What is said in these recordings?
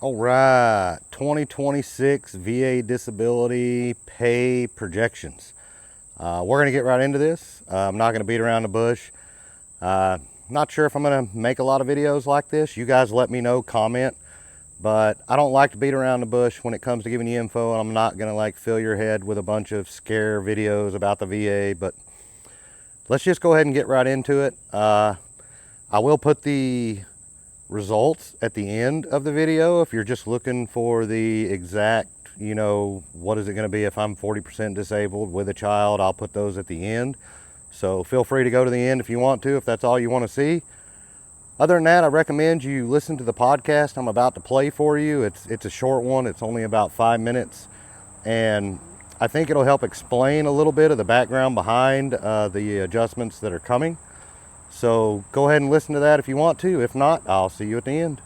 All right, 2026 VA disability pay projections. We're going to get right into this. I'm not going to beat around the bush. Not sure if I'm going to make a lot of videos like this. You guys let me know, comment. But I don't like to beat around the bush when it comes to giving you info, and I'm not going to like fill your head with a bunch of scare videos about the VA. But let's just go ahead and get right into it. I will put the results at the end of the video if you're just looking for the exact, what is it going to be if I'm 40% disabled with a child. I'll put those at the end, so feel free to go to the end if you want to, if that's all you want to see. Other than that, I recommend you listen to the podcast I'm about to play for you. It's a short one. It's only about 5 minutes, and I think it'll help explain a little bit of the background behind the adjustments that are coming. So go ahead and listen to that if you want to. If not, I'll see you at the end.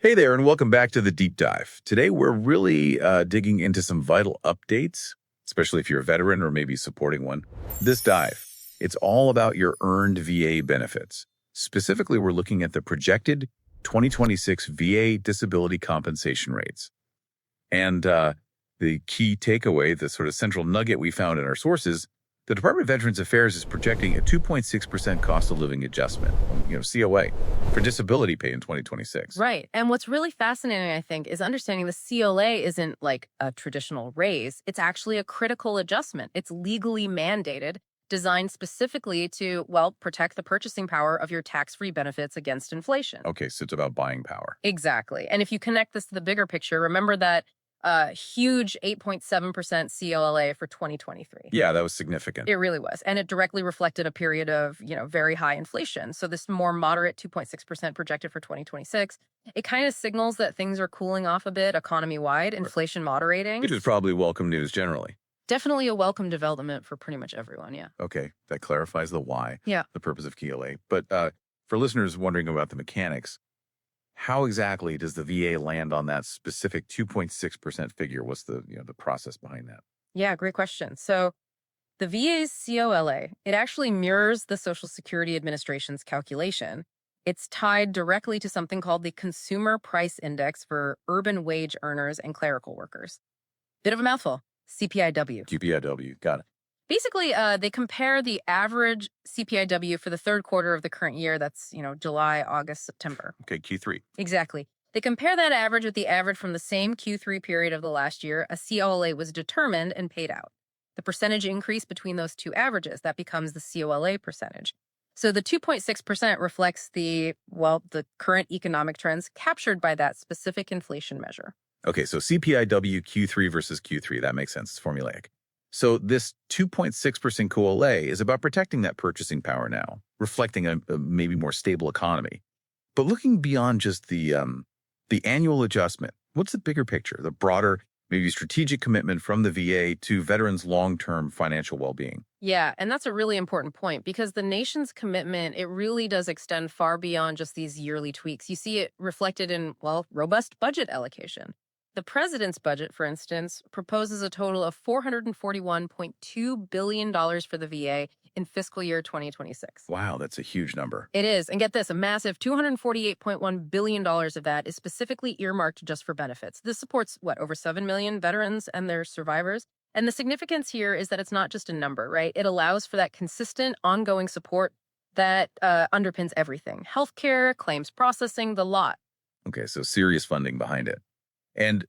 Hey there, and welcome back to the Deep Dive. Today, we're really digging into some vital updates, especially if you're a veteran or maybe supporting one. This dive, it's all about your earned VA benefits. Specifically, we're looking at the projected 2026 VA disability compensation rates. And the key takeaway, the sort of central nugget we found in our sources, the Department of Veterans Affairs is projecting a 2.6% cost of living adjustment, COA, for disability pay in 2026. Right. And what's really fascinating, I think, is understanding the COA isn't like a traditional raise. It's actually a critical adjustment. It's legally mandated, designed specifically to, well, protect the purchasing power of your tax-free benefits against inflation. Okay, so it's about buying power. Exactly. And if you connect this to the bigger picture, remember that huge 8.7% COLA for 2023. Yeah, that was significant. It really was. And it directly reflected a period of, very high inflation. So this more moderate 2.6% projected for 2026, it kind of signals that things are cooling off a bit economy-wide, inflation moderating. It is probably welcome news generally. Definitely a welcome development for pretty much everyone, yeah. Okay, that clarifies the why, Yeah. the purpose of COA. But for listeners wondering about the mechanics, how exactly does the VA land on that specific 2.6% figure? What's the process behind that? Yeah, great question. So the VA's COLA, it actually mirrors the Social Security Administration's calculation. It's tied directly to something called the Consumer Price Index for urban wage earners and clerical workers. Bit of a mouthful, CPIW. CPIW, got it. Basically, they compare the average CPIW for the third quarter of the current year. That's, July, August, September. Okay, Q3. Exactly. They compare that average with the average from the same Q3 period of the last year. A COLA was determined and paid out. The percentage increase between those two averages, that becomes the COLA percentage. So the 2.6% reflects the current economic trends captured by that specific inflation measure. Okay, so CPIW Q3 versus Q3, that makes sense. It's formulaic. So this 2.6% COLA is about protecting that purchasing power now, reflecting a maybe more stable economy. But looking beyond just the annual adjustment, what's the bigger picture, the broader, maybe strategic commitment from the VA to veterans' long-term financial well-being? Yeah, and that's a really important point because the nation's commitment, it really does extend far beyond just these yearly tweaks. You see it reflected in, robust budget allocation. The president's budget, for instance, proposes a total of $441.2 billion for the VA in fiscal year 2026. Wow, that's a huge number. It is. And get this, a massive $248.1 billion of that is specifically earmarked just for benefits. This supports, over 7 million veterans and their survivors. And the significance here is that it's not just a number, right? It allows for that consistent, ongoing support that underpins everything. Healthcare, claims processing, the lot. Okay, so serious funding behind it. And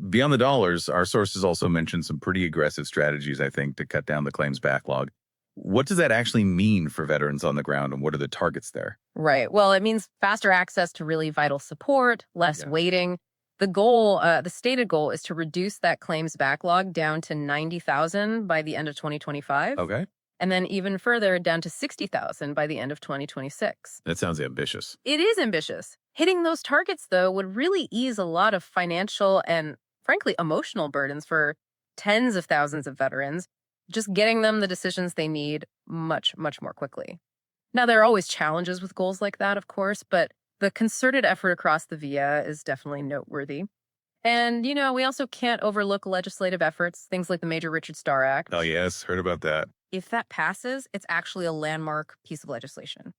beyond the dollars, our sources also mentioned some pretty aggressive strategies, I think, to cut down the claims backlog. What does that actually mean for veterans on the ground, and what are the targets there? Right. Well, it means faster access to really vital support, less waiting. The goal, the stated goal, is to reduce that claims backlog down to 90,000 by the end of 2025. Okay. And then even further down to 60,000 by the end of 2026. That sounds ambitious. It is ambitious. Hitting those targets, though, would really ease a lot of financial and, frankly, emotional burdens for tens of thousands of veterans, just getting them the decisions they need much, much more quickly. Now, there are always challenges with goals like that, of course, but the concerted effort across the VA is definitely noteworthy. And, we also can't overlook legislative efforts, things like the Major Richard Starr Act. Oh, yes. Heard about that. If that passes, it's actually a landmark piece of legislation.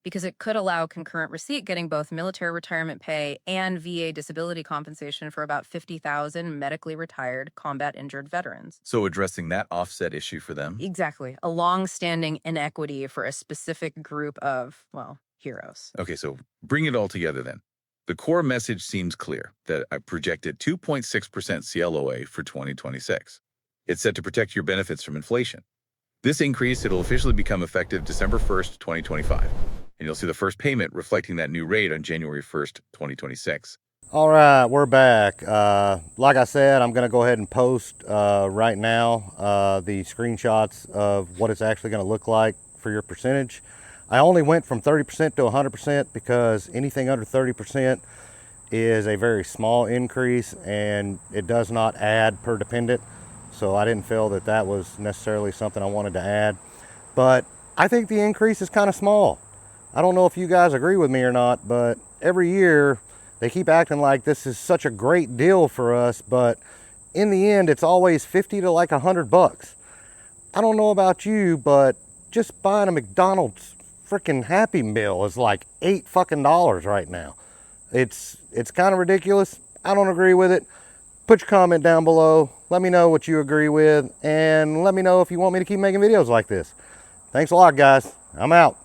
because it could allow concurrent receipt getting both military retirement pay and VA disability compensation for about 50,000 medically retired combat injured veterans. So addressing that offset issue for them. Exactly. A long-standing inequity for a specific group of, well, heroes. Okay, so bring it all together then. The core message seems clear that I projected 2.6% CLOA for 2026. It's set to protect your benefits from inflation. This increase, it'll officially become effective December 1st, 2025. And you'll see the first payment reflecting that new rate on January 1st, 2026. All right, we're back. Like I said, I'm going to go ahead and post right now the screenshots of what it's actually going to look like for your percentage. I only went from 30% to 100% because anything under 30% is a very small increase and it does not add per dependent. So I didn't feel that that was necessarily something I wanted to add. But I think the increase is kind of small. I don't know if you guys agree with me or not, but every year they keep acting like this is such a great deal for us, but in the end, it's always 50 to like $100. I don't know about you, but just buying a McDonald's freaking Happy Meal is like $8 right now. It's kind of ridiculous. I don't agree with it. Put your comment down below. Let me know what you agree with, and let me know if you want me to keep making videos like this. Thanks a lot, guys. I'm out.